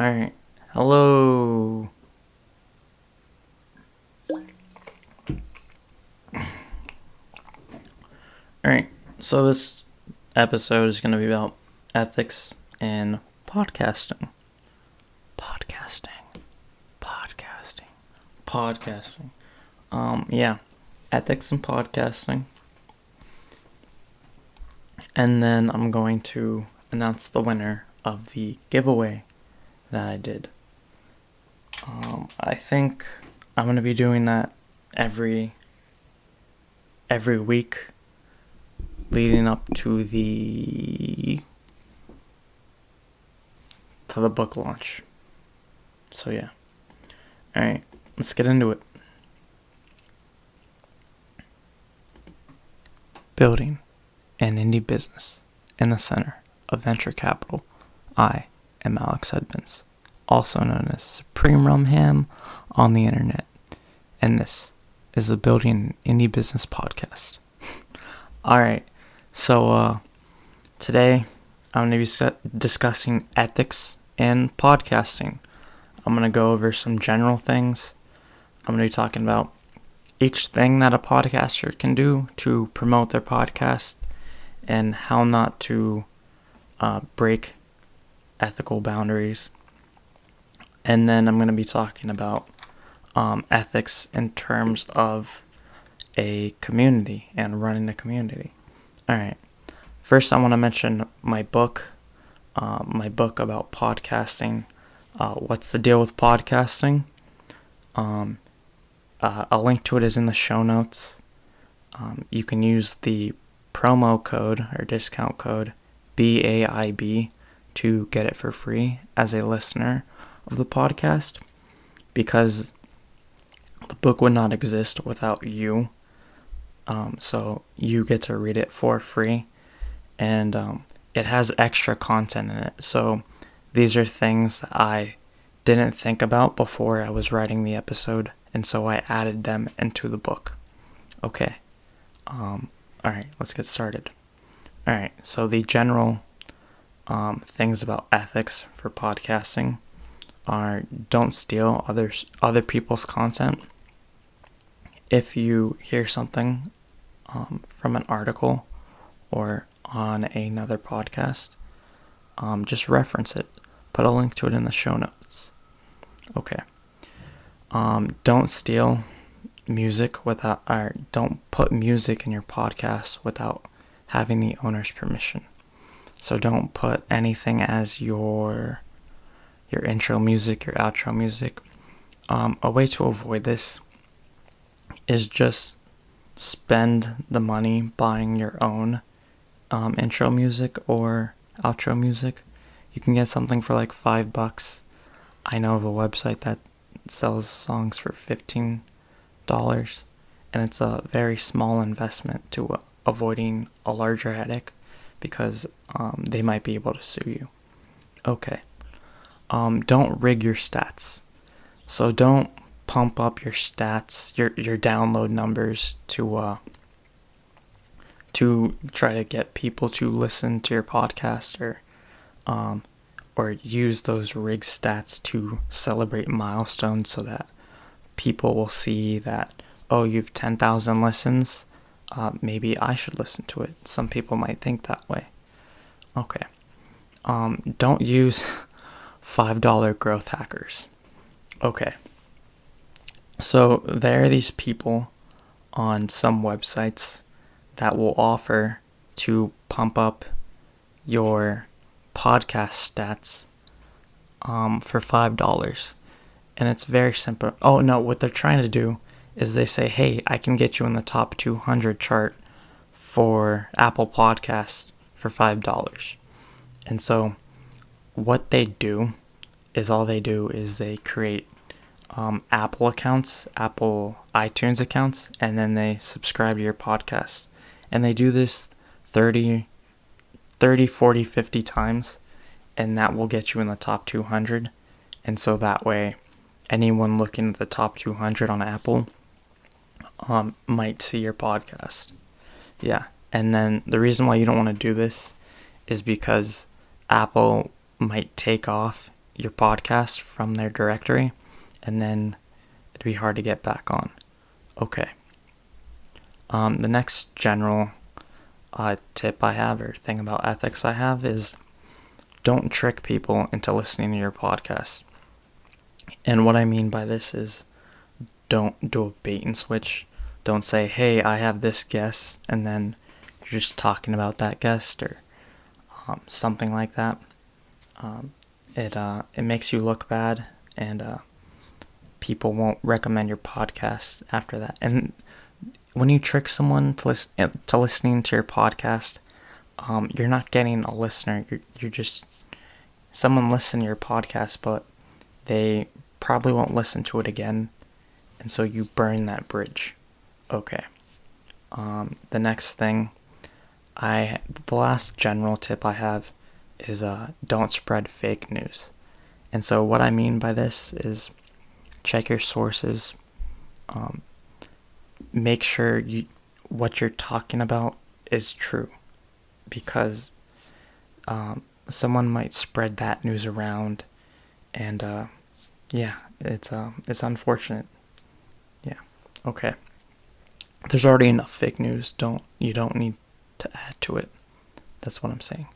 Alright, hello. Alright, so this episode is going to be about ethics and podcasting. Podcasting. Yeah, ethics and podcasting. And then I'm going to announce the winner of the giveaway that I did. I think I'm going to be doing that every week leading up to the book launch. So yeah. Alright, let's get into it. Building an indie business in the center of venture capital. I am Alex Edmonds, also known as SupremeRumHam on the internet, and this is the Building an Indie Business podcast. Alright, so today I'm going to be discussing ethics and podcasting. I'm going to go over some general things. I'm going to be talking about each thing that a podcaster can do to promote their podcast and how not to break ethical boundaries. And then I'm going to be talking about ethics in terms of a community and running a community. Alright, first I want to mention my book about podcasting. What's the deal with podcasting? A link to it is in the show notes. You can use the promo code or discount code BAIB to get it for free as a listener of the podcast, because the book would not exist without you. So you get to read it for free, and it has extra content in it. So these are things that I didn't think about before I was writing the episode, and so I added them into the book. Okay. Alright, let's get started. Alright, so the general things about ethics for podcasting are: don't steal other people's content. If you hear something from an article or on another podcast, just reference it. Put a link to it in the show notes. Okay. Don't steal music don't put music in your podcast without having the owner's permission. So don't put anything as your intro music, your outro music. A way to avoid this is just spend the money buying your own intro music or outro music. You can get something for like $5. I know of a website that sells songs for $15, and it's a very small investment to avoiding a larger headache, because they might be able to sue you. Okay. Don't rig your stats. So don't pump up your stats, your download numbers to try to get people to listen to your podcast, or use those rig stats to celebrate milestones so that people will see that, oh, you've 10,000 listens, maybe I should listen to it. Some people might think that way. Okay. Don't use $5 growth hackers. Okay. So there are these people on some websites that will offer to pump up your podcast stats for $5. And it's very simple. Oh no, what they're trying to do is they say, hey, I can get you in the top 200 chart for Apple Podcasts for $5. And so what they do is they create Apple accounts, Apple iTunes accounts, and then they subscribe to your podcast. And they do this 30, 40, 50 times, and that will get you in the top 200. And so that way, anyone looking at the top 200 on Apple might see your podcast. Yeah. And then the reason why you don't want to do this is because Apple might take off your podcast from their directory, and then it'd be hard to get back on. Okay. The next general tip I have, or thing about ethics I have, is don't trick people into listening to your podcast. And what I mean by this is don't do a bait and switch. Don't say, hey, I have this guest, and then you're just talking about that guest, or something like that. It makes you look bad, and people won't recommend your podcast after that. And when you trick someone to listening to your podcast, you're not getting a listener. You're just someone listen to your podcast, but they probably won't listen to it again, and so you burn that bridge. Okay. The next thing, the last general tip I have is don't spread fake news. And so what I mean by this is check your sources. Make sure what you're talking about is true, because someone might spread that news around, and it's unfortunate. Yeah. Okay. There's already enough fake news. You don't need to add to it. That's what I'm saying.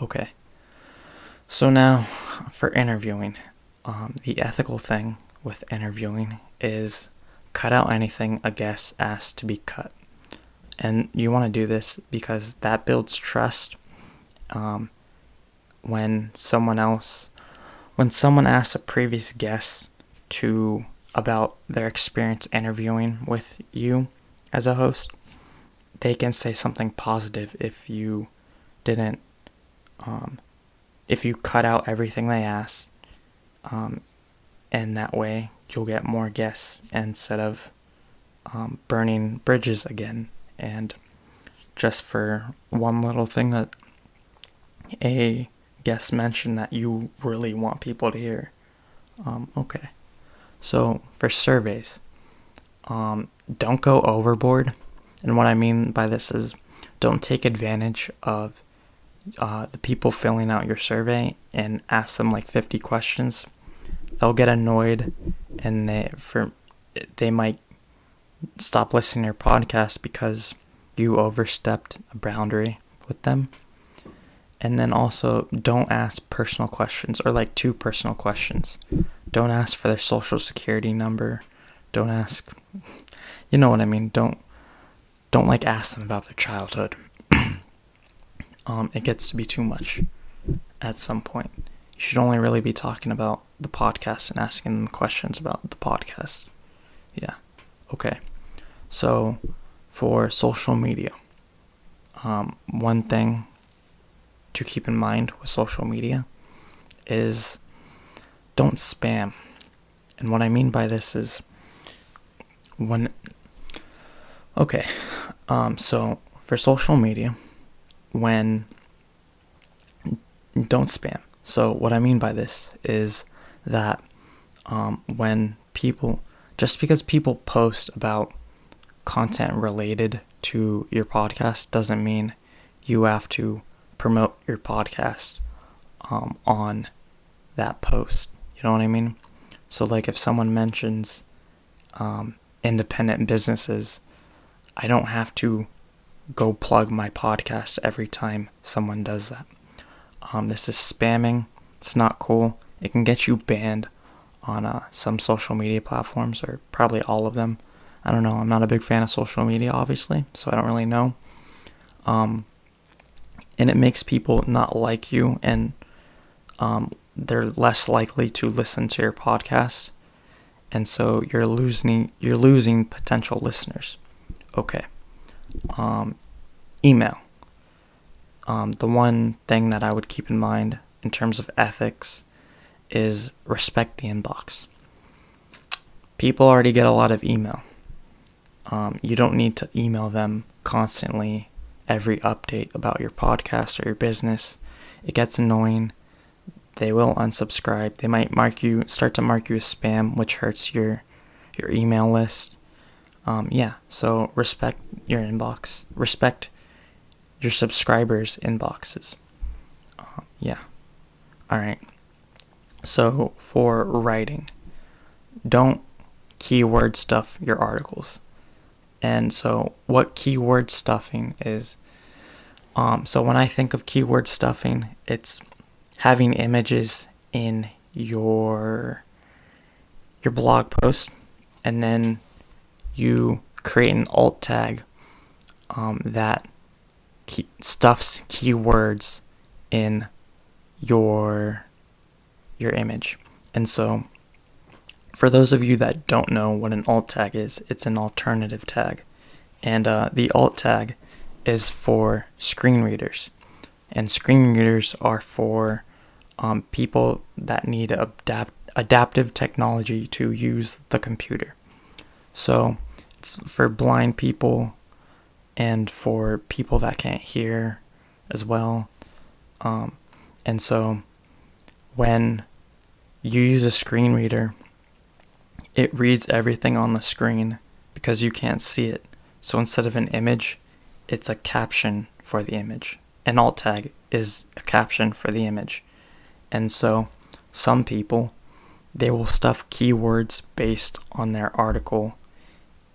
Okay. So now for interviewing, the ethical thing with interviewing is cut out anything a guest asks to be cut. And you want to do this because that builds trust. When someone asks a previous guest about their experience interviewing with you as a host, they can say something positive if you didn't, if you cut out everything they asked, and that way you'll get more guests instead of burning bridges again. And just for one little thing that a guest mentioned that you really want people to hear. Okay. So for surveys, don't go overboard. And what I mean by this is don't take advantage of the people filling out your survey and ask them like 50 questions. They'll get annoyed, and they might stop listening to your podcast because you overstepped a boundary with them. And then also don't ask personal questions, or like too personal questions. Don't ask for their social security number. Don't ask, you know what I mean? Don't like ask them about their childhood. It gets to be too much at some point. You should only really be talking about the podcast and asking them questions about the podcast. Yeah. Okay. So for social media, one thing to keep in mind with social media is don't spam. And what I mean by this is so for social media, don't spam. So what I mean by this is that just because people post about content related to your podcast doesn't mean you have to promote your podcast on that post. You know what I mean? So like if someone mentions independent businesses, I don't have to go plug my podcast every time someone does that. This is spamming. It's not cool. It can get you banned on some social media platforms, or probably all of them. I don't know. I'm not a big fan of social media, obviously, so I don't really know. And it makes people not like you, and they're less likely to listen to your podcast, and so you're losing potential listeners. Okay. Email. The one thing that I would keep in mind in terms of ethics is respect the inbox. People already get a lot of email. You don't need to email them constantly every update about your podcast or your business. It gets annoying. They will unsubscribe. They might start to mark you as spam, which hurts your email list. So respect your inbox. Respect your subscribers' inboxes. Alright. So for writing, don't keyword stuff your articles. And so what keyword stuffing is, so when I think of keyword stuffing, it's having images in your blog post, and then you create an alt tag that stuffs keywords in your image. And so for those of you that don't know what an alt tag is, it's an alternative tag. And the alt tag is for screen readers. And screen readers are for people that need adaptive technology to use the computer. So it's for blind people and for people that can't hear as well. And so when you use a screen reader, it reads everything on the screen because you can't see it. So instead of an image, it's a caption for the image. An alt tag is a caption for the image. And so some people, they will stuff keywords based on their article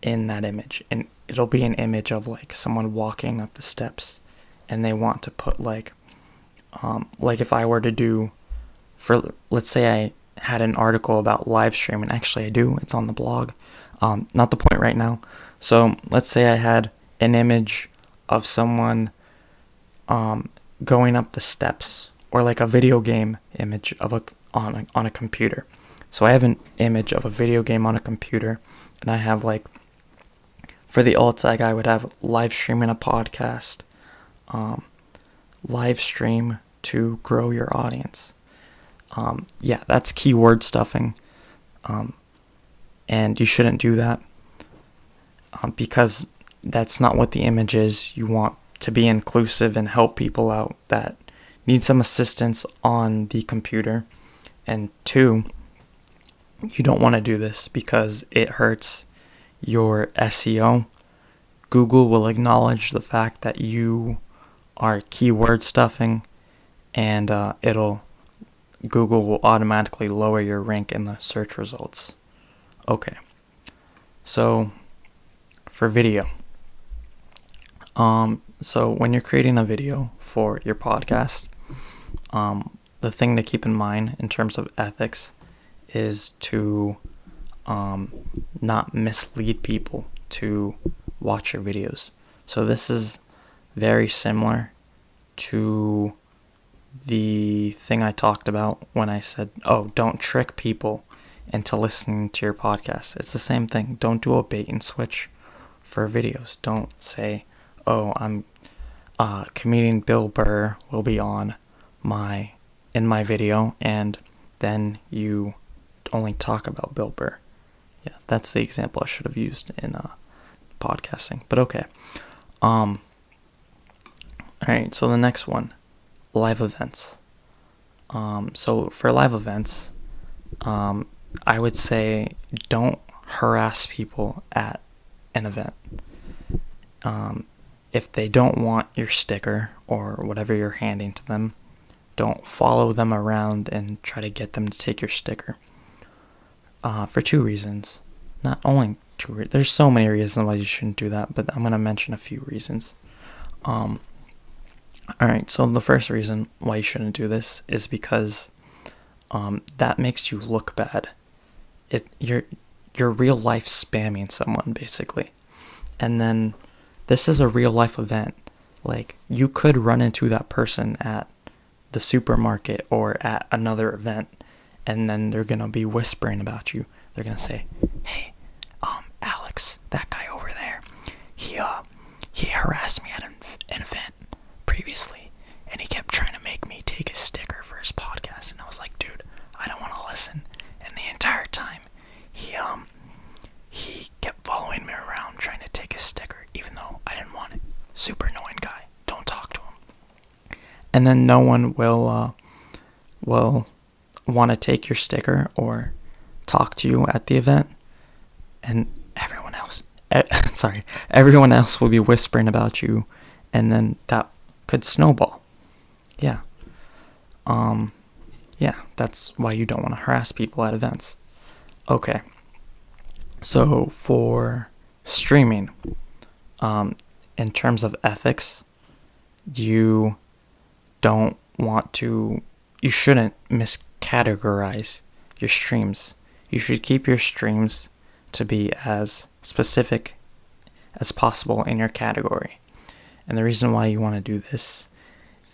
in that image. And it'll be an image of like someone walking up the steps, and they want to put like if I were to do, let's say I had an article about live streaming. Actually, I do. It's on the blog. Not the point right now. So let's say I had an image of someone going up the steps, or like a video game image of on a computer. So I have an image of a video game on a computer, and I have like, for the alt tag, I would have live streaming a podcast, live stream to grow your audience. That's keyword stuffing, and you shouldn't do that because that's not what the image is. You want to be inclusive and help people out that need some assistance on the computer. And 2, you don't want to do this because it hurts your SEO. Google will acknowledge the fact that you are keyword stuffing, and Google will automatically lower your rank in the search results. Okay, so for video, so when you're creating a video for your podcast, the thing to keep in mind in terms of ethics is to not mislead people to watch your videos. So this is very similar to the thing I talked about when I said, don't trick people into listening to your podcast. It's the same thing. Don't do a bait and switch for videos. Don't say, I'm comedian Bill Burr will be on in my video, and then you only talk about Bill Burr. Yeah, that's the example I should have used in podcasting. But okay. All right, so the next one, live events. So for live events, I would say don't harass people at an event. If they don't want your sticker or whatever you're handing to them, don't follow them around and try to get them to take your sticker. For 2 reasons. Not only 2, there's so many reasons why you shouldn't do that, but I'm going to mention a few reasons. Alright, so the first reason why you shouldn't do this is because that makes you look bad. You're real life spamming someone, basically. And then this is a real life event. Like, you could run into that person at the supermarket or at another event, and then they're going to be whispering about you. They're going to say, hey, Alex, that guy over there, he harassed me at an event previously, and he kept trying to make me take his sticker for his podcast. And I was like, dude, I don't want to listen. And the entire time, he kept following me around trying to take his sticker, even though I didn't want it. Super annoying guy. Don't talk to him. And then no one will want to take your sticker or talk to you at the event, and everyone else will be whispering about you, and then that could snowball. Yeah. Yeah, that's why you don't want to harass people at events. Okay, so for streaming, in terms of ethics, you you shouldn't miscategorize your streams. You should keep your streams to be as specific as possible in your category. And the reason why you want to do this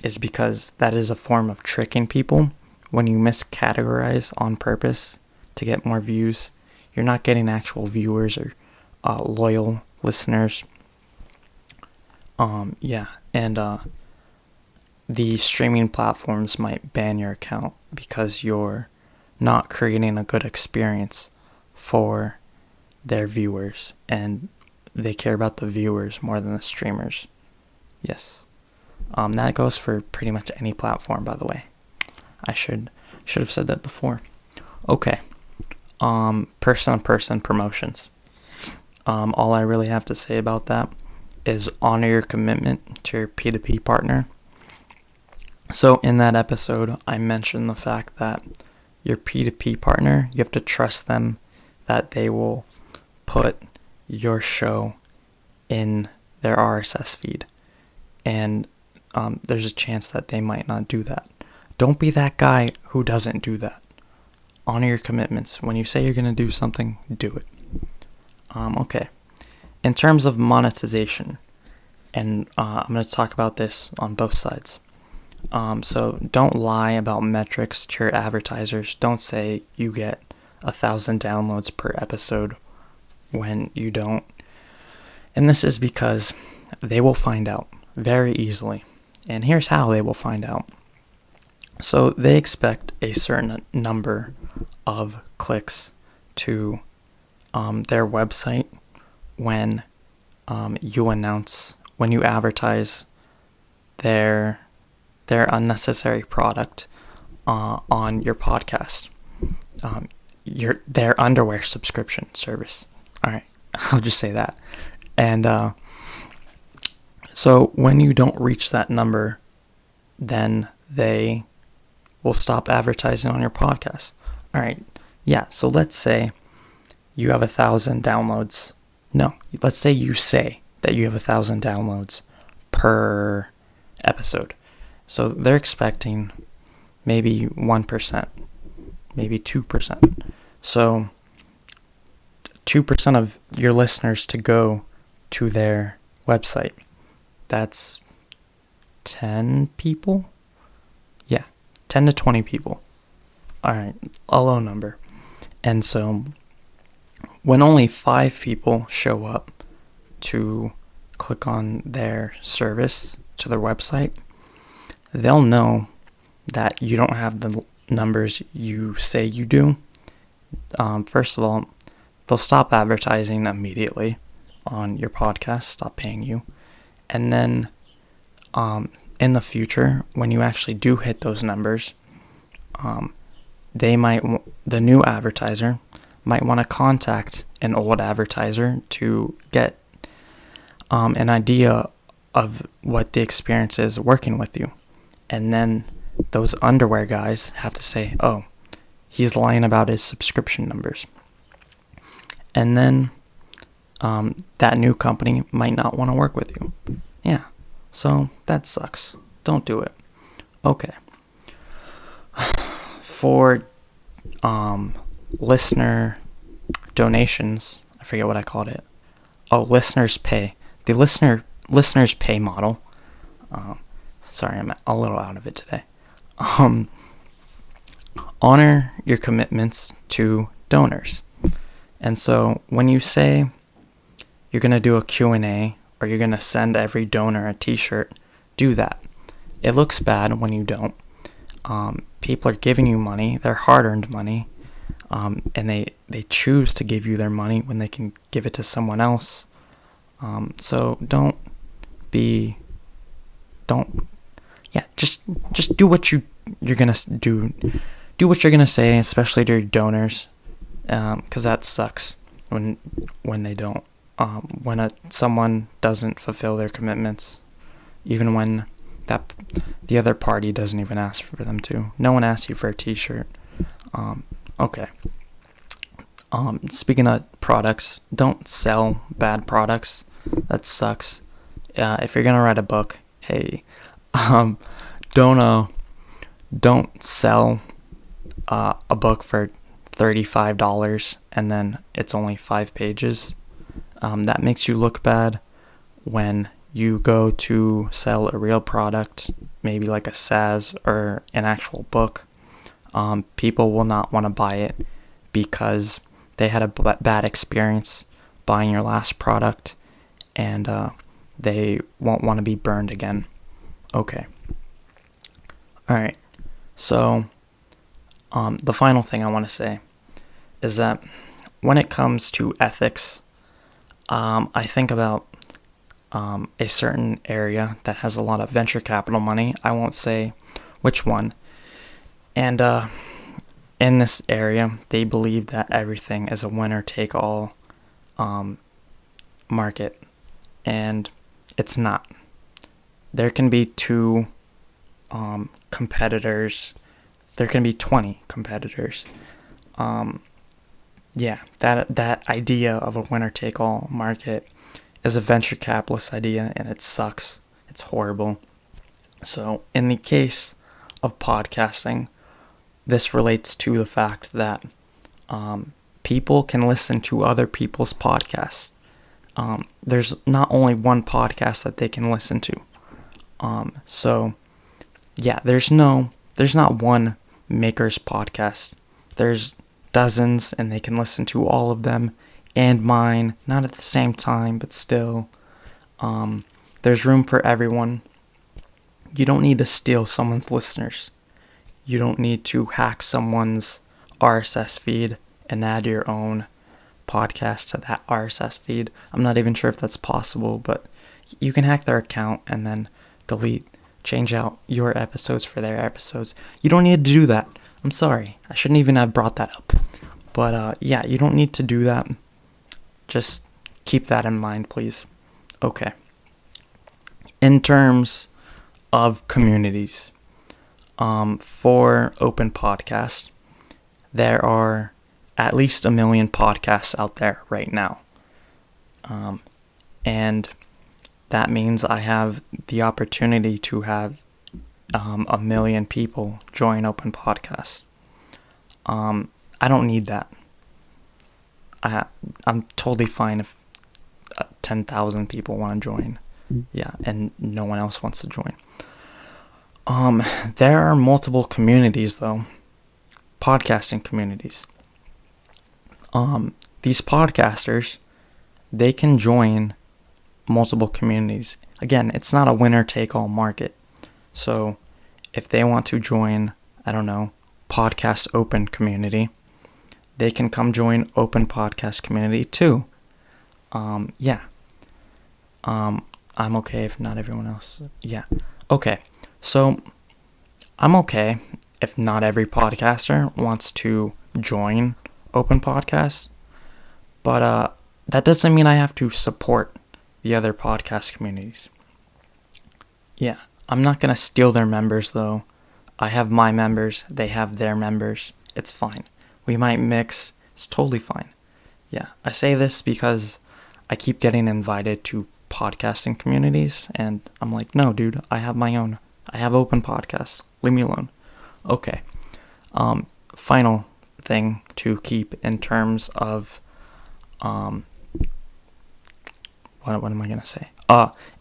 is because that is a form of tricking people. When you miscategorize on purpose to get more views, you're not getting actual viewers or loyal listeners. The streaming platforms might ban your account because you're not creating a good experience for their viewers, and they care about the viewers more than the streamers. Yes. That goes for pretty much any platform, by the way. I should have said that before. Okay. Person-on-person promotions. All I really have to say about that is honor your commitment to your P2P partner. So in that episode, I mentioned the fact that your P2P partner, you have to trust them that they will put your show in their RSS feed. And there's a chance that they might not do that. Don't be that guy who doesn't do that. Honor your commitments. When you say you're going to do something, do it. Okay. In terms of monetization, and I'm going to talk about this on both sides. So don't lie about metrics to your advertisers. Don't say you get 1,000 downloads per episode when you don't. And this is because they will find out very easily. And here's how they will find out. So they expect a certain number of clicks to their website when you advertise their unnecessary product on your podcast, their underwear subscription service. All right, I'll just say that. And so when you don't reach that number, then they will stop advertising on your podcast. All right, yeah. So let's say you have 1,000 downloads. No, let's say you say that you have 1,000 downloads per episode. So they're expecting maybe 1%, maybe 2%. So 2% of your listeners to go to their website. That's 10 people? Yeah, 10 to 20 people. All right, a low number. And so when only 5 people show up to click on their service to their website, they'll know that you don't have the numbers you say you do. First of all, they'll stop advertising immediately on your podcast, stop paying you. And then in the future, when you actually do hit those numbers, the new advertiser might want to contact an old advertiser to get an idea of what the experience is working with you. And then those underwear guys have to say, oh, he's lying about his subscription numbers. And then that new company might not want to work with you. Yeah, so that sucks. Don't do it. Okay. For listener donations, I forget what I called it. Oh, listeners pay. The listeners pay model. Sorry, I'm a little out of it today. Honor your commitments to donors. And so when you say you're going to do a Q&A or you're going to send every donor a t-shirt, do that. It looks bad when you don't. People are giving you money, their hard-earned money, and they choose to give you their money when they can give it to someone else. So just do what you're gonna do. Do what you're gonna say, especially to your donors, because that sucks when they don't. When someone doesn't fulfill their commitments, even when that the other party doesn't even ask for them to. No one asked you for a t-shirt. Okay. Speaking of products, don't sell bad products. That sucks. If you're gonna write a book, hey, don't sell a book for $35 and then it's only 5 pages. That makes you look bad when you go to sell a real product, maybe like a SAS or an actual book. People will not want to buy it because they had a bad experience buying your last product, and they won't want to be burned again. Okay. Alright, so the final thing I want to say is that when it comes to ethics, I think about a certain area that has a lot of venture capital money. I won't say which one. And in this area, they believe that everything is a winner-take-all market, and it's not. There can be 2 competitors. There can be 20 competitors. That idea of a winner-take-all market is a venture capitalist idea, and it sucks. It's horrible. So in the case of podcasting, this relates to the fact that people can listen to other people's podcasts. There's not only one podcast that they can listen to. There's not one maker's podcast. There's dozens, and they can listen to all of them and mine, not at the same time, but still. There's room for everyone. You don't need to steal someone's listeners. You don't need to hack someone's RSS feed and add your own podcast to that RSS feed. I'm not even sure if that's possible, but you can hack their account and then change out your episodes for their episodes. You don't need to do that. I'm sorry. I shouldn't even have brought that up. But you don't need to do that. Just keep that in mind, please. Okay. In terms of communities, for Open Podcast, there are at least 1 million podcasts out there right now. And that means I have the opportunity to have 1 million people join Open Podcast. I don't need that. I'm totally fine if 10,000 people want to join. Yeah, and no one else wants to join. There are multiple communities, though. Podcasting communities. These podcasters, they can join multiple communities. Again, it's not a winner-take-all market. So, if they want to join, I don't know, Podcast Open community, they can come join Open Podcast community too. I'm okay if not everyone else. Yeah. Okay. So, I'm okay if not every podcaster wants to join Open Podcast, but that doesn't mean I have to support the other podcast communities. Yeah, I'm not going to steal their members, though. I have my members, they have their members. It's fine. We might mix. It's totally fine. Yeah, I say this because I keep getting invited to podcasting communities, and I'm like, no, dude, I have my own. I have Open Podcasts. Leave me alone. Okay. Final thing to keep in terms of what am I gonna say?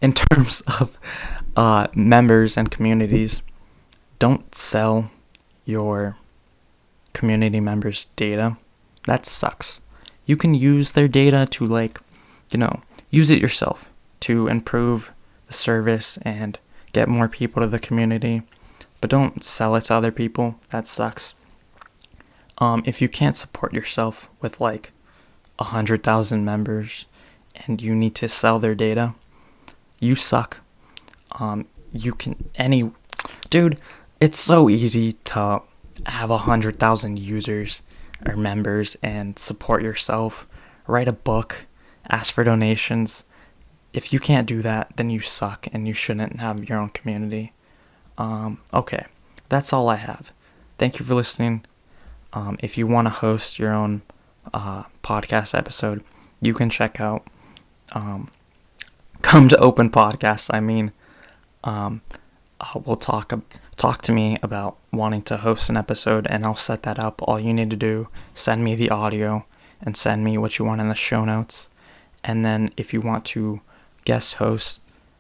In terms of members and communities, don't sell your community members' data. That sucks. You can use their data to use it yourself to improve the service and get more people to the community, but don't sell it to other people. That sucks. If you can't support yourself with 100,000 members and you need to sell their data, you suck. Dude, it's so easy to have 100,000 users or members and support yourself. Write a book, ask for donations, if you can't do that, then you suck and you shouldn't have your own community. Okay, that's all I have. Thank you for listening. If you want to host your own podcast episode, you can check out Come to Open Podcasts. Will talk to me about wanting to host an episode, and I'll set that up. All you need to do, send me the audio and send me what you want in the show notes. And then if you want to guest host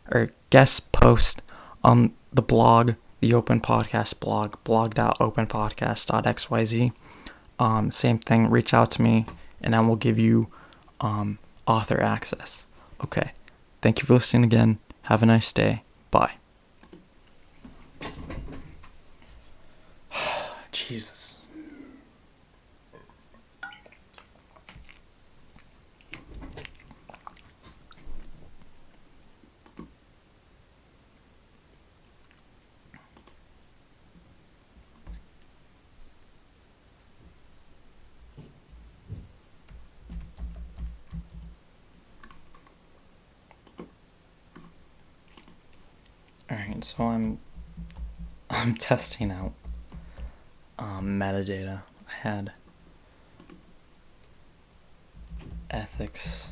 or guest post on the blog, the Open Podcast blog, blog.openpodcast.xyz, same thing, reach out to me and I will give you author access. Okay, thank you for listening again. Have a nice day. Bye. Jesus. Alright, so I'm testing out metadata. I had ethics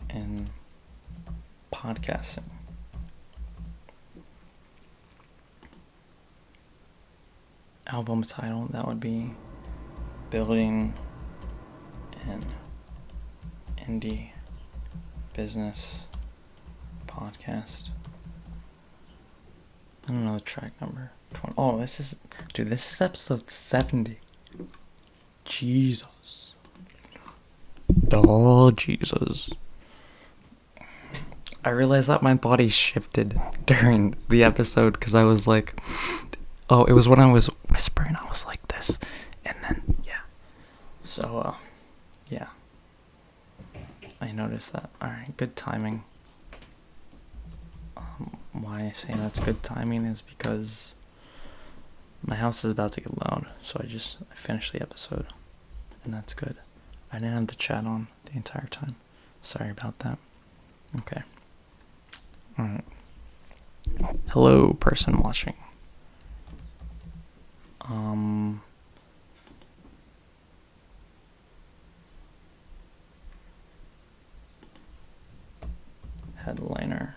in podcasting. Album title, that would be Building an Indie Business Podcast. I don't know the track number. 20. Oh, this is episode 70. Jesus. Oh, Jesus. I realized that my body shifted during the episode because I was like, oh, it was when I was whispering, I was like this. And then, yeah. So, yeah. I noticed that. Alright, good timing. Why I say that's good timing is because my house is about to get loud, so I finished the episode, and that's good. I didn't have the chat on the entire time. Sorry about that. Okay. Alright. Hello, person watching. Headliner.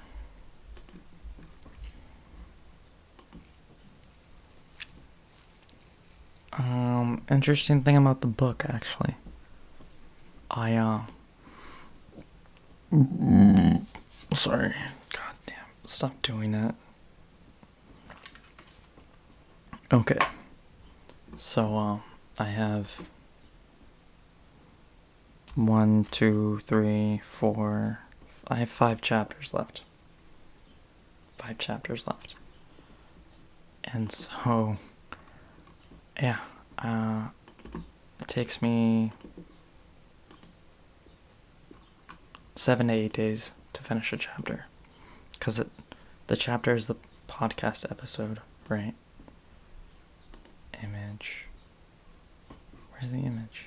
Interesting thing about the book, actually. Sorry. God damn. Stop doing that. Okay. So, I have 1, 2, 3, 4. I have 5 chapters left. 5 chapters left. And so, yeah, it takes me 7 to 8 days to finish a chapter, because the chapter is the podcast episode, right? Image. Where's the image?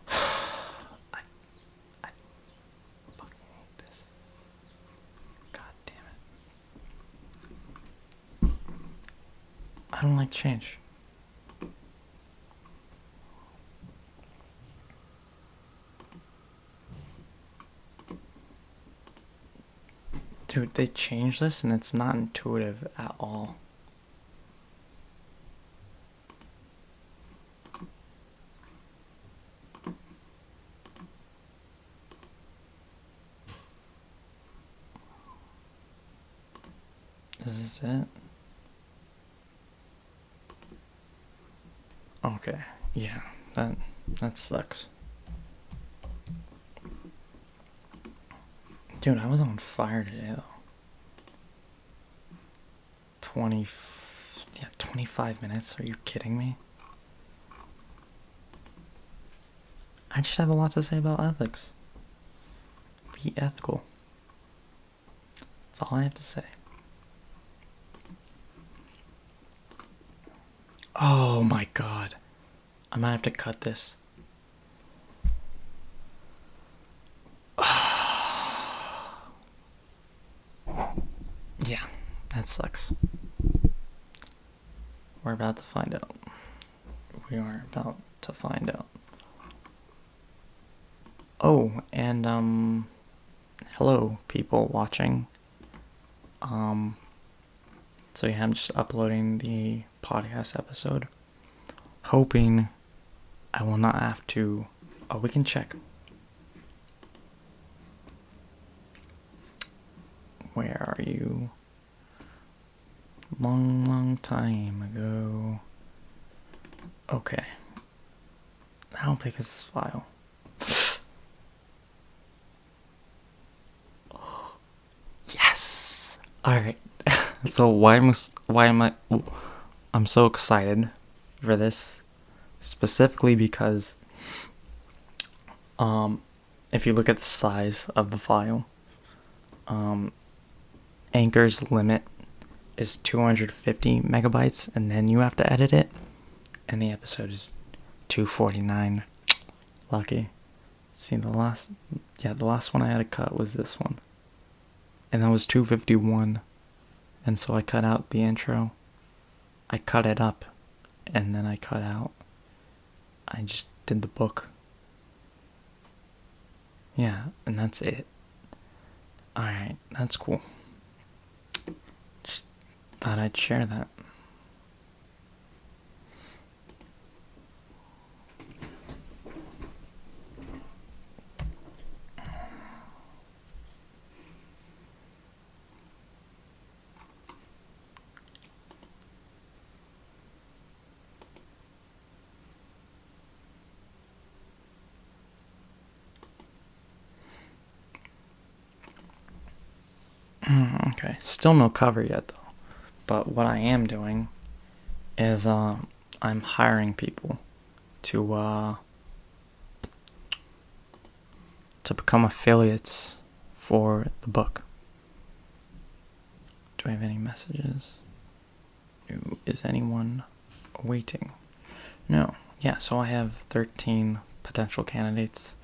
I fucking hate this. God damn it. I don't like change. Dude, they changed this and it's not intuitive at all. Is this it? Okay, yeah, that sucks. Dude, I was on fire today, though. 25 minutes? Are you kidding me? I just have a lot to say about ethics. Be ethical. That's all I have to say. Oh my god. I might have to cut this. sucks. We're about to find out. We are about to find out. Oh, and hello people watching. So yeah, I'm just uploading the podcast episode, hoping I will not have to. Oh, we can check. Where are you? Long time ago. Okay. How big is this file? Yes! Alright. So I'm so excited for this, specifically because if you look at the size of the file, Anchor's limit is 250 megabytes, and then you have to edit it, and the episode is 249. Lucky. See, the last one I had to cut was this one, and that was 251, and so I cut out the intro, I cut it up, and then I just did the book. Yeah, and that's it. Alright, that's cool. Just thought I'd share that. Okay, still no cover yet though. But what I am doing is I'm hiring people to become affiliates for the book. Do I have any messages? Is anyone waiting? No. Yeah, so I have 13 potential candidates.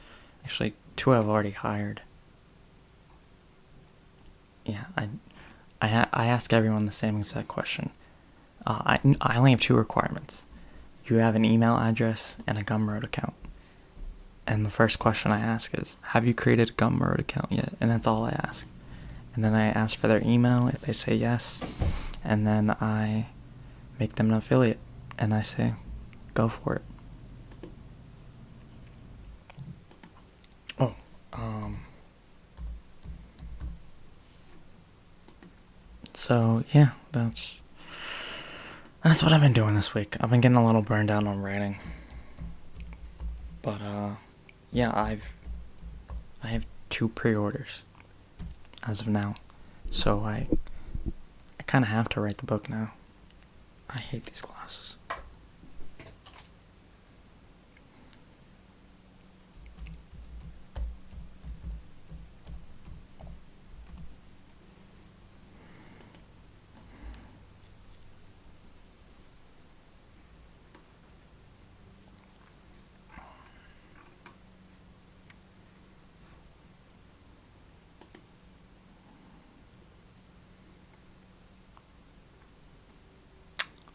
Actually, 2 I've already hired. Yeah, I ask everyone the same exact question. I only have 2 requirements. You have an email address and a Gumroad account. And the first question I ask is, have you created a Gumroad account yet? And that's all I ask. And then I ask for their email if they say yes. And then I make them an affiliate. And I say, go for it. Oh, so yeah, that's what I've been doing this week. I've been getting a little burned out on writing. But yeah, I have 2 pre-orders as of now. So I kind of have to write the book now. I hate these glasses.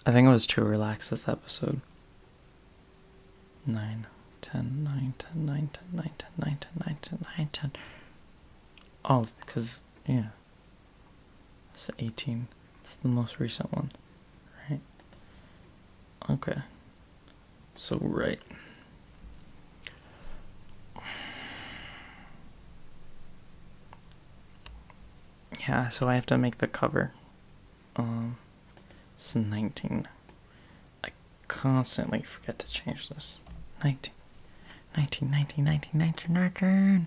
I think I was too relaxed this episode. 9, 10, 9, 10, 9, 10, 9, 10, 9, 10, 9, 10, 9, 10. Oh, because, yeah. It's 18. It's the most recent one, right? Okay. So, right. Yeah, so I have to make the cover. It's 19. I constantly forget to change this. 19. 19, 19, 19, 19, 19.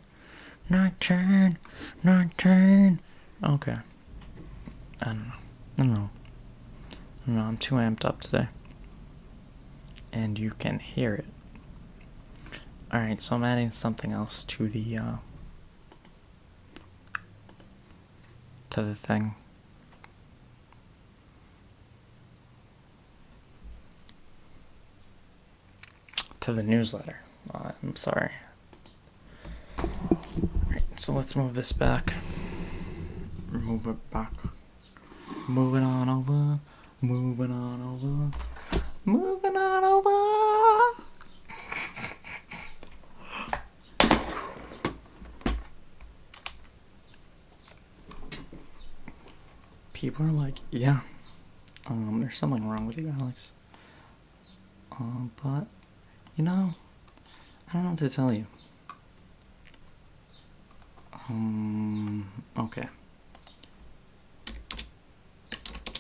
19, 19. Okay. I don't know. I'm too amped up today. And you can hear it. Alright, so I'm adding something else to the thing. To the newsletter. I'm sorry. Alright, so let's move this back. Move it back. Moving on over. Moving on over. Moving on over. People are like, yeah, there's something wrong with you, Alex. But, you know, I don't know what to tell you. Okay.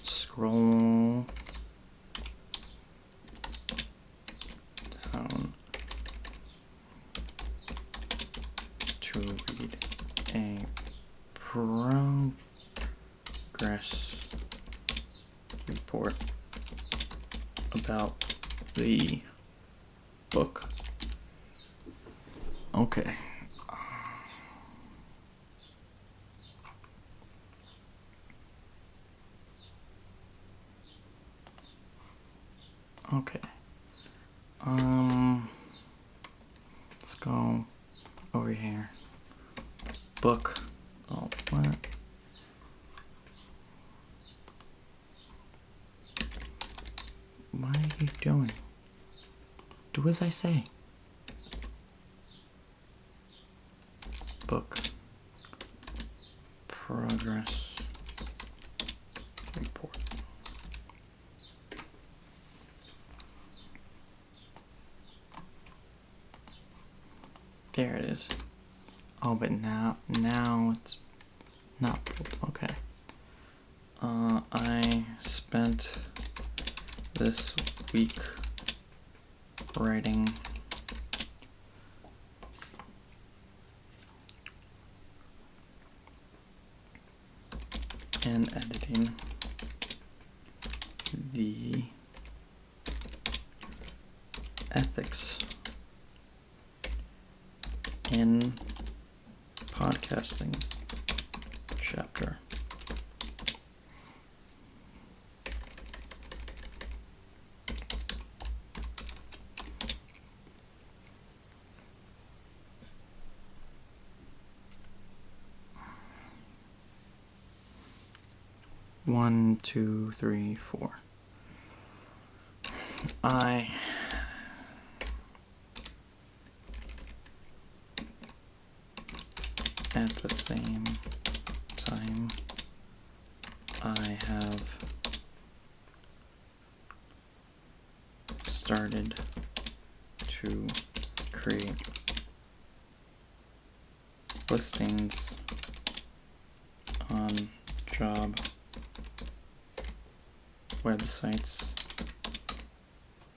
Scroll down to read a progress report about the book. Okay. Okay. Let's go over here. Book. Oh, what? What are you doing? Do as I say. Book. Progress report. There it is. Oh, but now it's not pulled. Okay. I spent this week writing and editing the ethics in podcasting chapter. One, two, three, four. At the same time, I have started to create listings on job websites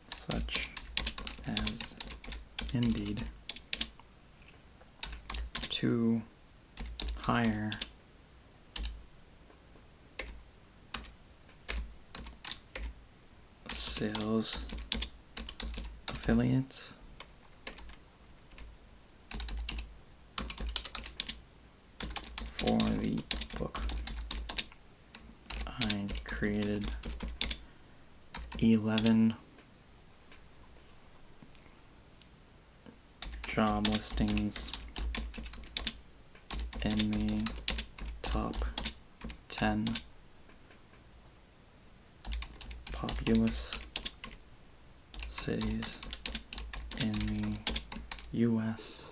such as Indeed to hire sales affiliates for the book. I created 11 job listings in the top 10 populous cities in the US,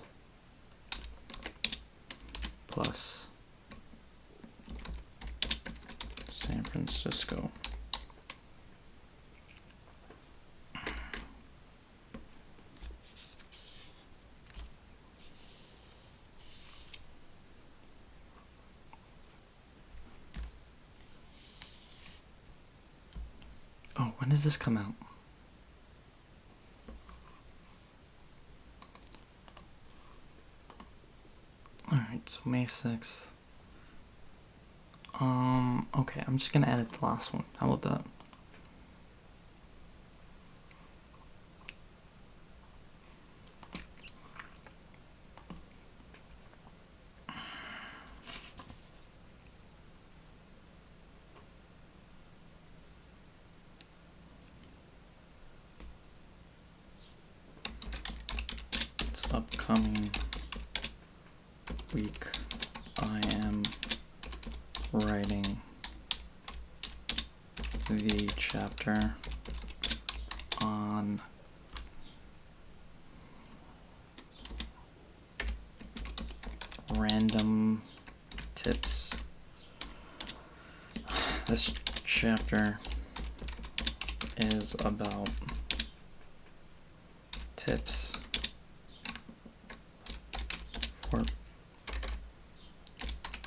plus San Francisco. Oh, when does this come out? Alright, so May 6th. Okay, I'm just gonna edit the last one. How about that? Upcoming week, I am writing the chapter on random tips. This chapter is about tips for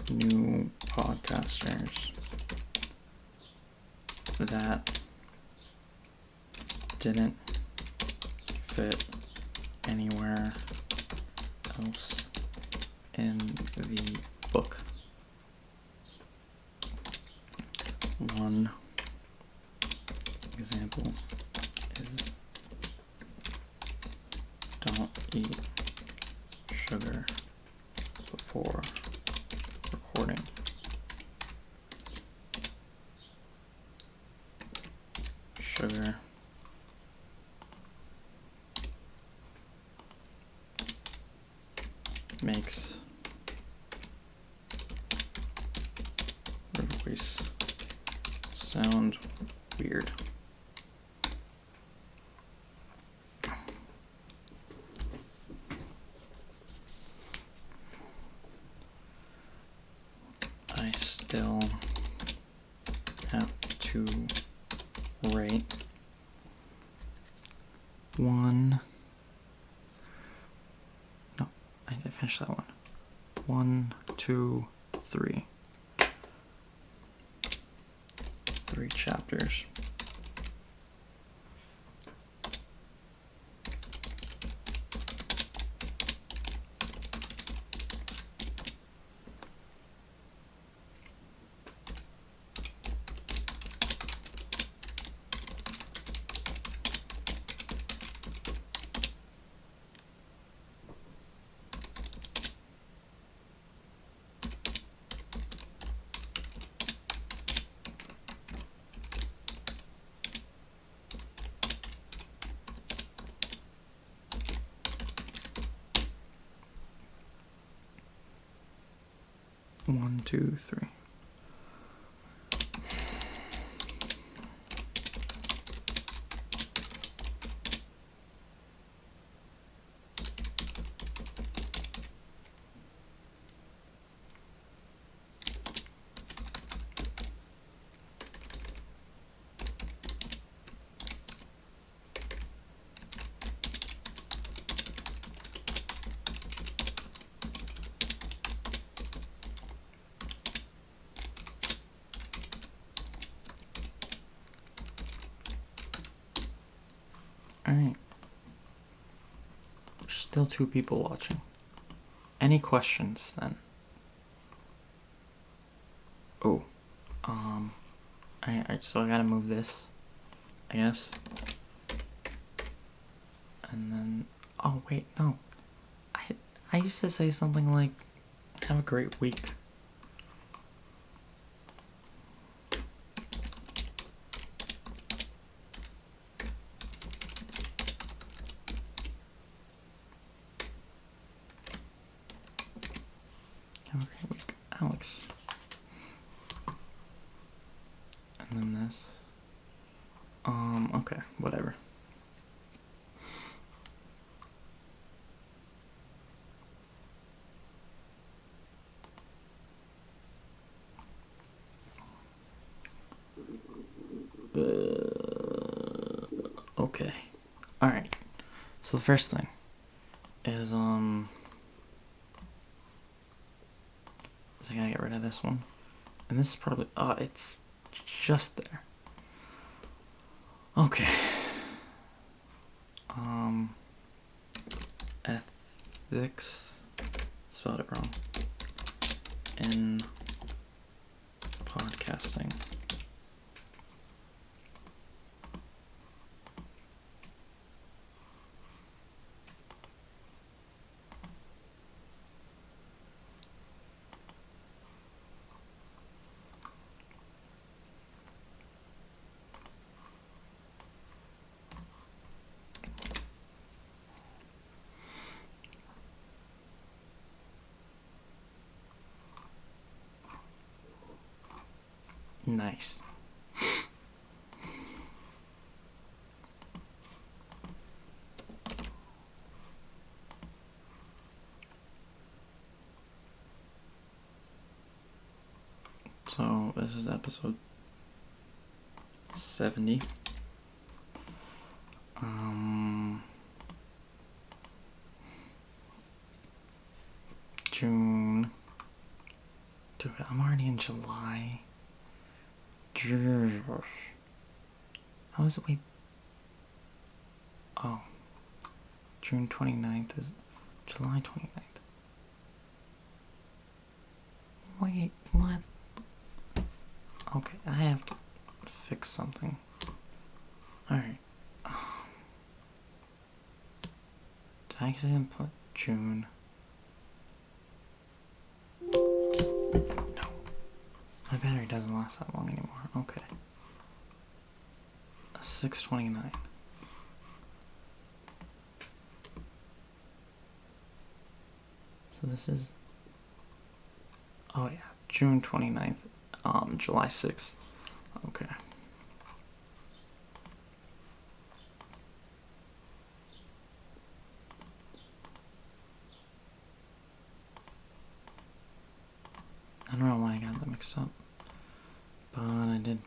new podcasters that didn't fit anywhere else in the book. One example is don't eat sugar before recording. Sugar makes your voice sound weird. I still have to rate one. No, I didn't finish that one. 1, 2, 3. 3 chapters. One, two, three. Alright. Still 2 people watching. Any questions then? Oh. Alright, so I gotta move this, I guess. And then oh wait, no. I used to say something like have a great week. Have a great week, Alex. And then this. Okay, whatever. Okay. Alright. So the first thing is I gotta get rid of this one. And this is probably it's just there. Okay. Ethics, spelled it wrong, in podcasting. Nice. So this is episode 70. June. Dude, I'm already in July. How is it? Wait. Oh. June 29th is July 29th. Wait, what? Okay, I have to fix something. Alright. Did I accidentally put June? No. My battery doesn't last that long anymore. Okay. 6:29. So this is, oh yeah, June 29th, July 6th. Okay. I don't know why I got them mixed up, but I did.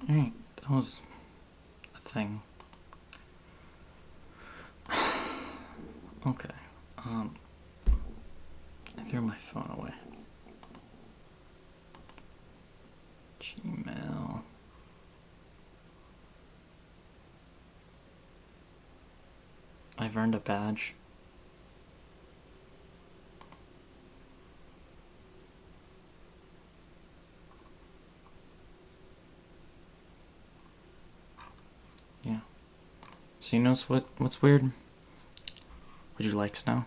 Alright, that was a thing. Okay, I threw my phone away. Gmail. I've earned a badge. Yeah. So you notice what's weird? Would you like to know?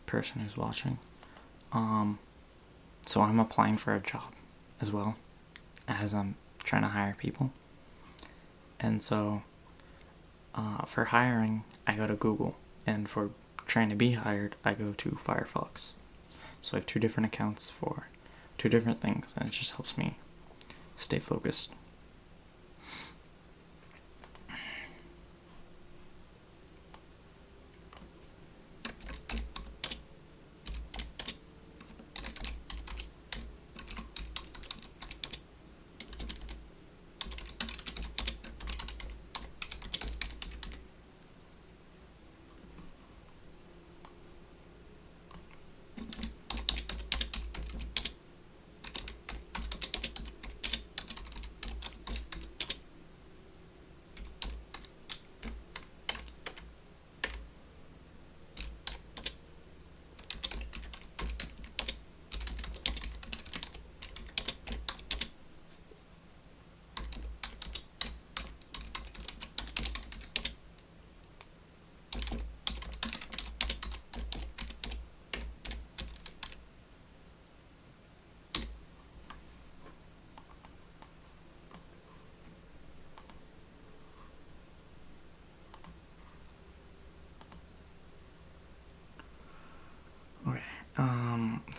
Person who's watching. So I'm applying for a job as well as I'm trying to hire people. And so for hiring, I go to Google, and for trying to be hired, I go to Firefox. So I have two different accounts for two different things, and it just helps me stay focused.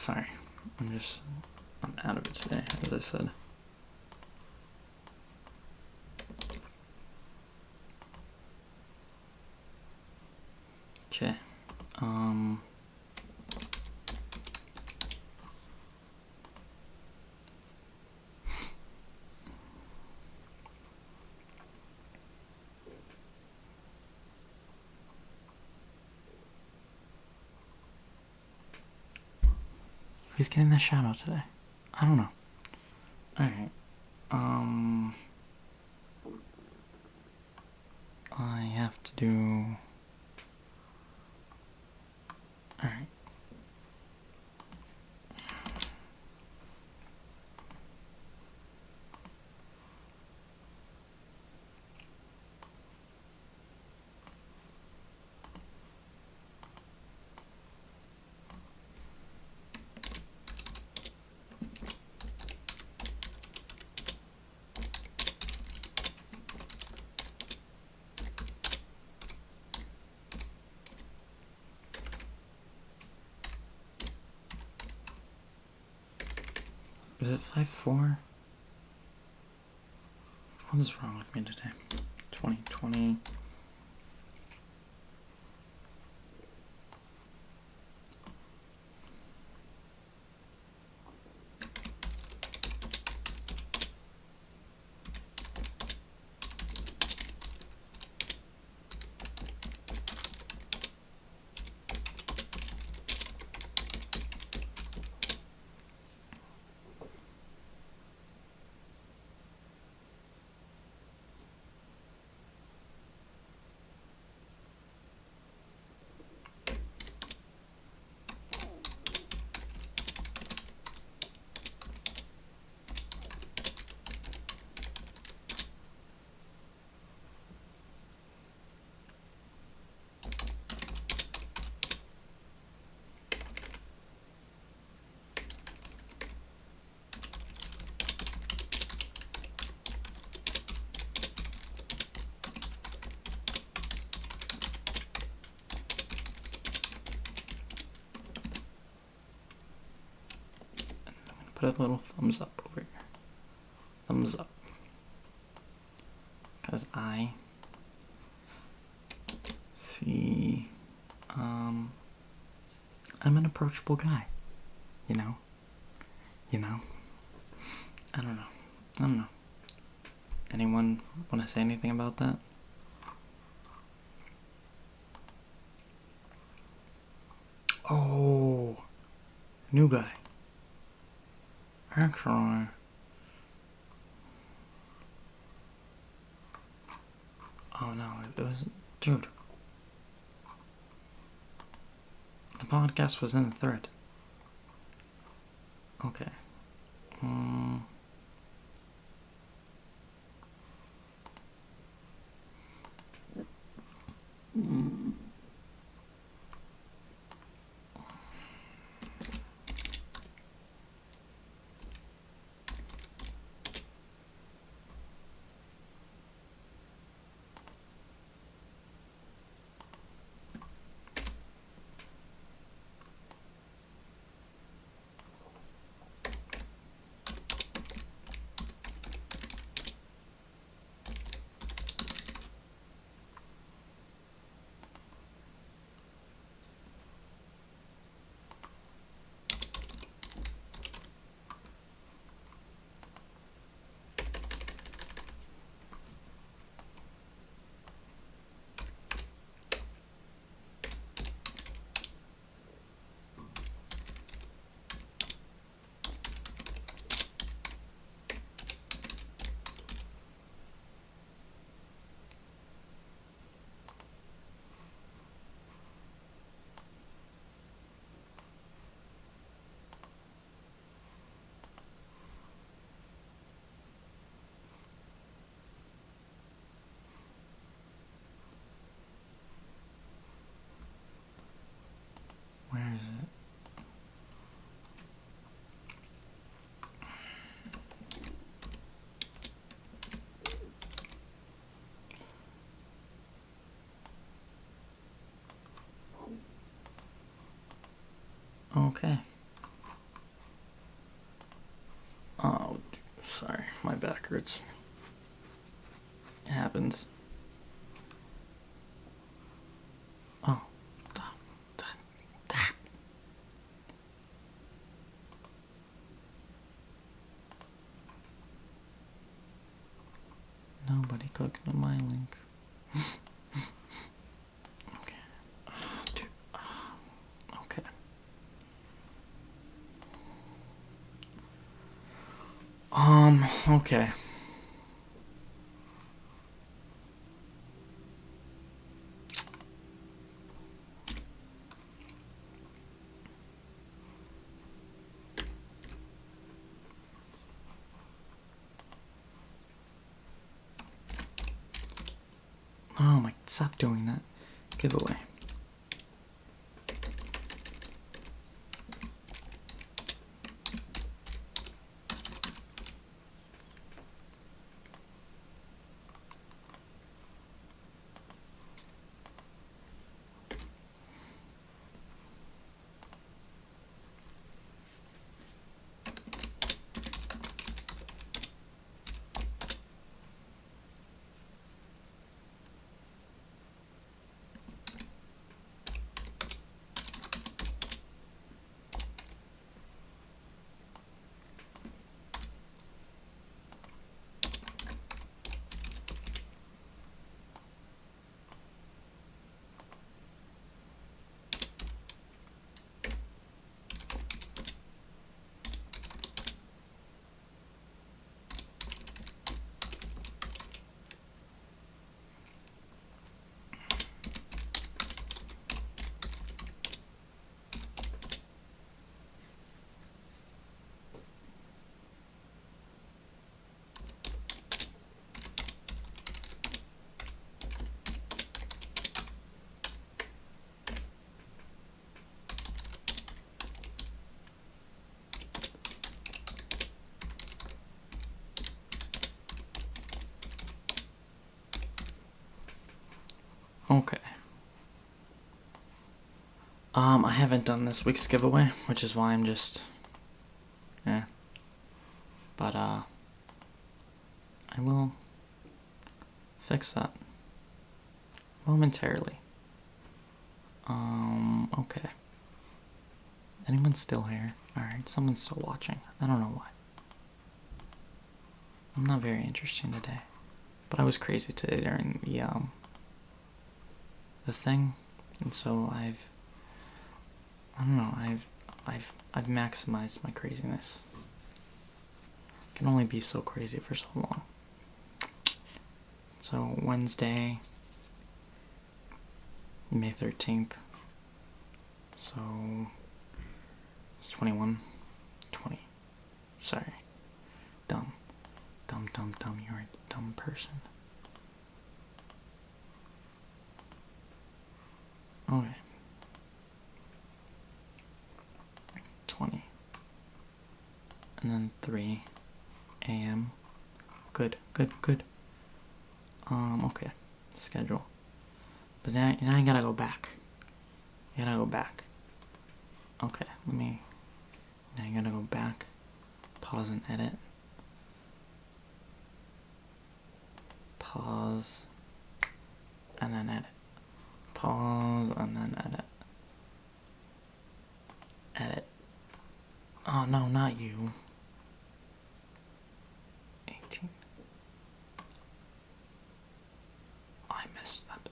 sorry. I'm out of it today, as I said. Okay. Who's getting the shout out today? I don't know. Alright. I have to do... Alright. Is it 5-4? What is wrong with me today? 2020. Put a little thumbs up over here. Thumbs up. Because I see, I'm an approachable guy. You know? I don't know. Anyone want to say anything about that? Oh, new guy. Actually, oh no, it was, dude. The podcast was in the thread. Okay. Where is it? Okay. my back hurts. It happens. Oh. Nobody clicked on my link. Okay. Dude. Okay. Okay. Oh my, stop doing that. Giveaway. Okay. I haven't done this week's giveaway, which is why I'm just, But, I will fix that momentarily. Okay. Anyone still here? Alright, someone's still watching. I don't know why. I'm not very interesting today. But I was crazy today during the thing. And so I don't know, I've maximized my craziness. I can only be so crazy for so long. So Wednesday, May 13th. So it's 21, 20. Sorry. Dumb. You're a dumb person. Okay. 20. And then 3 a.m. Good. Okay. Schedule. But now I gotta go back. Okay, now I gotta go back. Pause and edit. Pause. And then edit. Pause and then edit. Edit. Oh no, not you. 18. I messed up.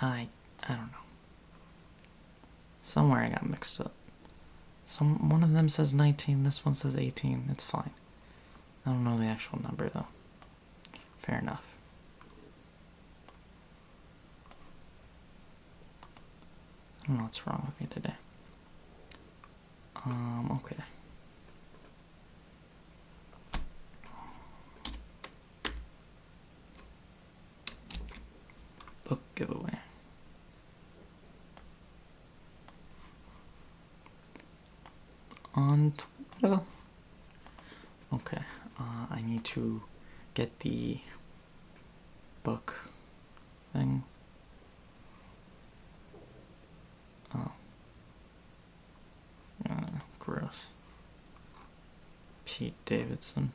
I don't know. Somewhere I got mixed up. One of them says 19, this one says 18. It's fine. I don't know the actual number though. Fair enough. I don't know what's wrong with me today. Okay. Book giveaway. On Twitter. Okay. I need to get the book thing. Oh. Gross. Pete Davidson.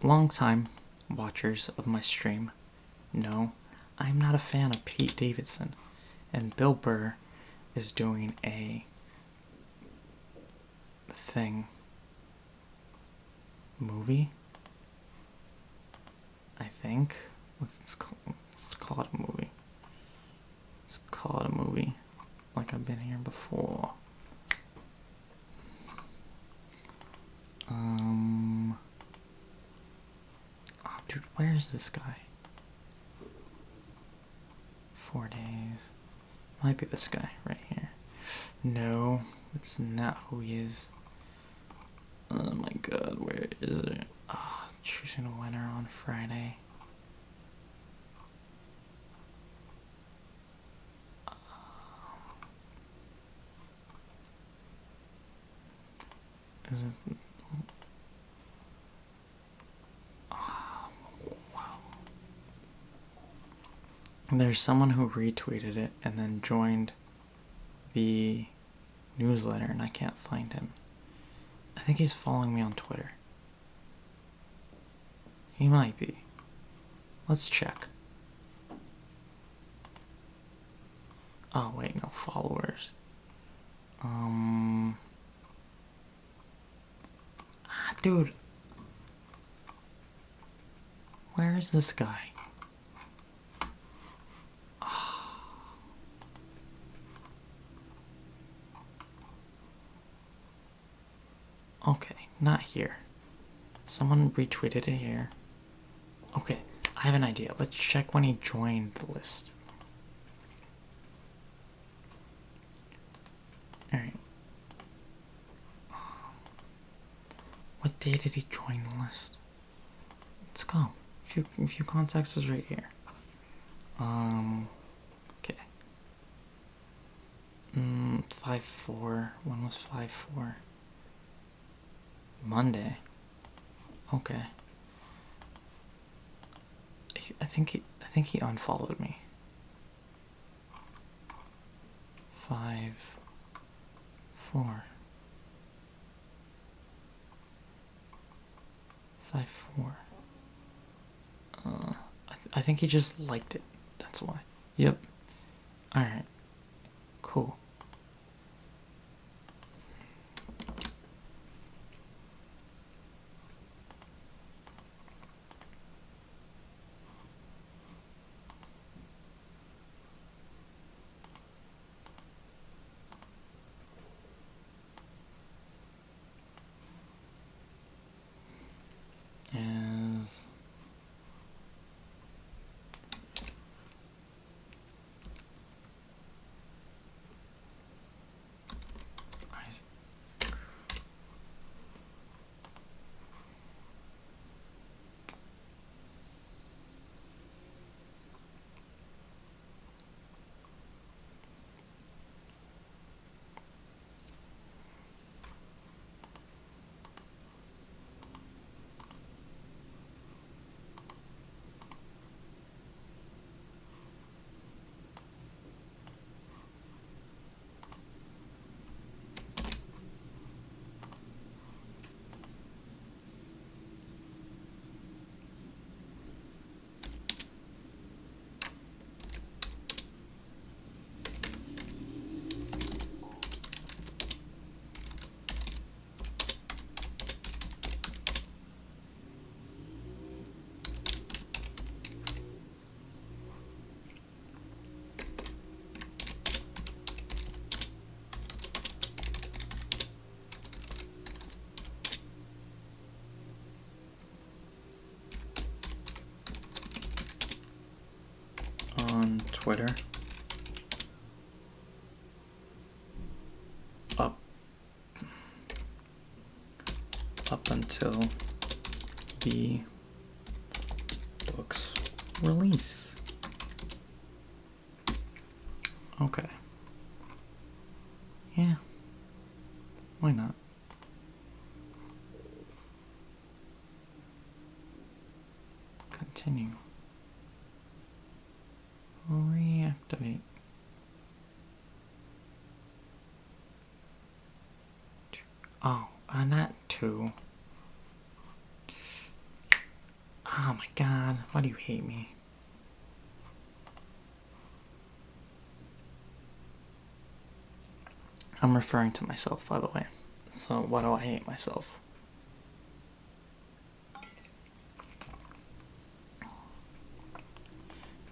Long time watchers of my stream know I'm not a fan of Pete Davidson, and Bill Burr is doing a movie, I think. Let's call it a movie. Let's call it a movie, like I've been here before. Oh, dude, where is this guy? 4 days. Might be this guy right here. No, it's not who he is. Oh my god, where is it? Oh, choosing a winner on Friday. Is it? Oh, wow. There's someone who retweeted it and then joined the newsletter, and I can't find him. I think he's following me on Twitter. He might be. Let's check. Oh, wait, no followers. Dude. Where is this guy? Okay, not here. Someone retweeted it here. Okay, I have an idea. Let's check when he joined the list. Alright. What day did he join the list? Let's go. View contacts is right here. Okay. 5/4. When was 5/4? Monday. Okay. I think he unfollowed me. 5/4. 5/4. I think he just liked it. That's why. Yep. Alright. Cool. On Twitter. Up until the book's release. Okay. Yeah. Why not? Continue. Reactivate. Oh, not 2. Oh my god, why do you hate me? I'm referring to myself, by the way. So why do I hate myself?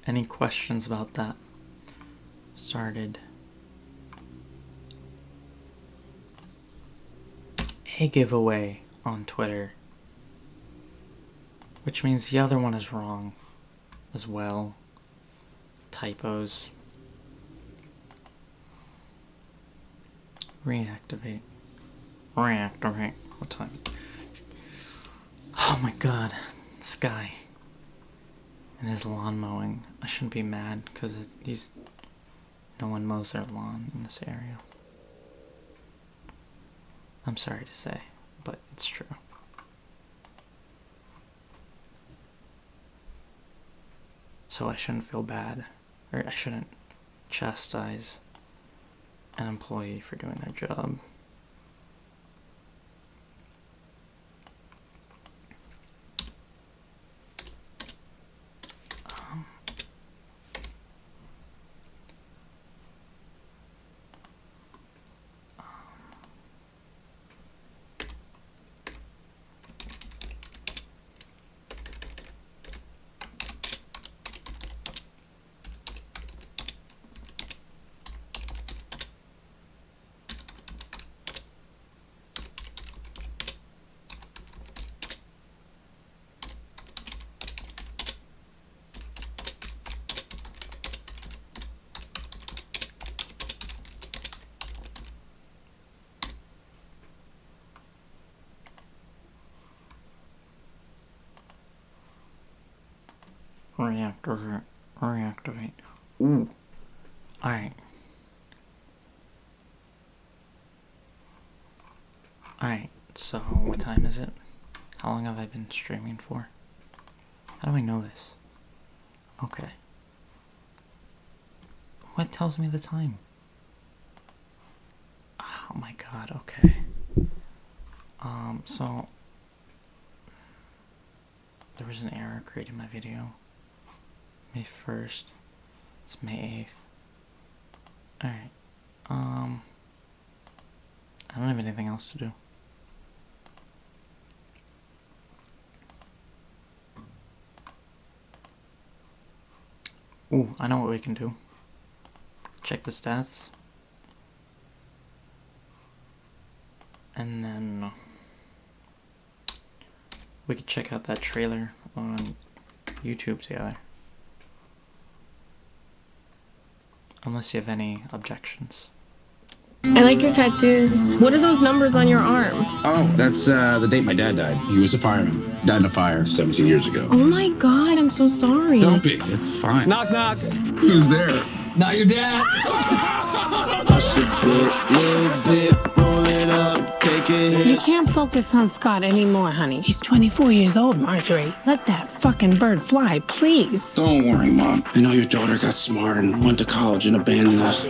Any questions about that? Started a giveaway on Twitter, which means the other one is wrong as well. Typos. Reactivate. Reactivate. What time is it? Oh my god. This guy and his lawn mowing. I shouldn't be mad because no one mows their lawn in this area. I'm sorry to say, but it's true. So I shouldn't feel bad, or I shouldn't chastise an employee for doing their job. Reactivate. Ooh. Alright. Alright, so what time is it? How long have I been streaming for? How do I know this? Okay. What tells me the time? Oh my god, okay. So there was an error creating my video. May 1st. It's May 8th. Alright. I don't have anything else to do. Ooh, I know what we can do. Check the stats. And then we could check out that trailer on YouTube together. Unless you have any objections. I like your tattoos. What are those numbers on your arm? Oh, that's the date my dad died. He was a fireman. Died in a fire 17 years ago. Oh my god, I'm so sorry. Don't be. It's fine. Knock, knock. Who's there? Not your dad. Push a bit, little bit, roll it up, take a hit. You can't focus on Scott anymore, honey. He's 24 years old, Marjorie. Let that fucking bird fly, please. Don't worry, Mom. I know your daughter got smart and went to college and abandoned us.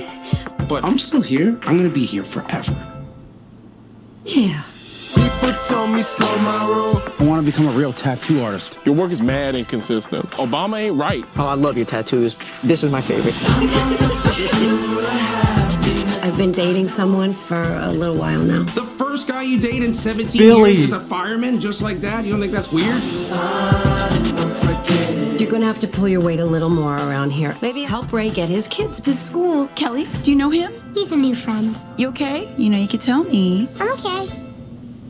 But I'm still here. I'm gonna be here forever. Yeah. People told me slow my roll. I want to become a real tattoo artist. Your work is mad inconsistent. Obama ain't right. Oh, I love your tattoos. This is my favorite. I've been dating someone for a little while now. The first guy you date in 17 Billy. years is a fireman just like that? You don't think that's weird? You're gonna have to pull your weight a little more around here. Maybe help Ray get his kids to school. Kelly, do you know him? He's a new friend. You okay? You know, you could tell me. I'm okay.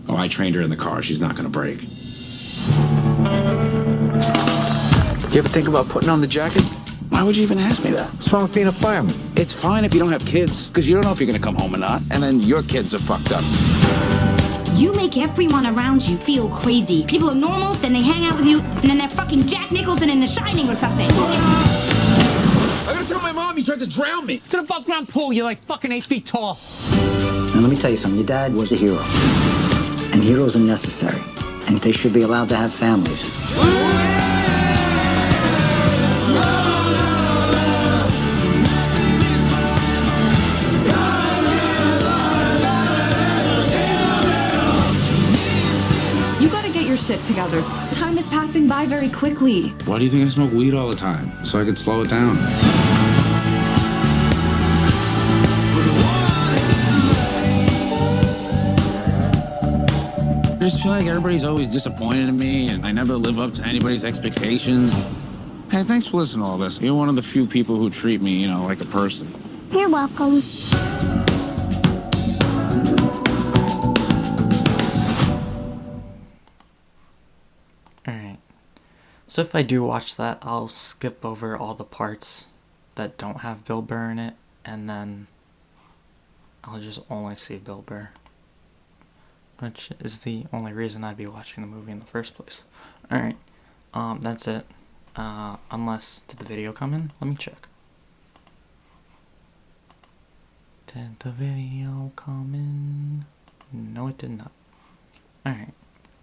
Oh, I trained her in the car. She's not gonna break. You ever think about putting on the jacket? Why would you even ask me that? What's wrong with being a fireman? It's fine if you don't have kids, because you don't know if you're gonna come home or not, and then your kids are fucked up. You make everyone around you feel crazy. People are normal, then they hang out with you, and then they're fucking Jack Nicholson in The Shining or something. I gotta tell my mom you tried to drown me. To the above ground pool, you're like fucking 8 feet tall. Now let me tell you something. Your dad was a hero. And heroes are necessary. And they should be allowed to have families. your shit together. Time is passing by very quickly. Why do you think I smoke weed all the time? So I could slow it down. I just feel like everybody's always disappointed in me, and I never live up to anybody's expectations. Hey, thanks for listening to all this. You're one of the few people who treat me, you know, like a person. You're welcome. Alright. So if I do watch that, I'll skip over all the parts that don't have Bill Burr in it, and then I'll just only see Bill Burr. Which is the only reason I'd be watching the movie in the first place. Alright, that's it. Unless, did the video come in? Let me check. Did the video come in? No, it did not. Alright.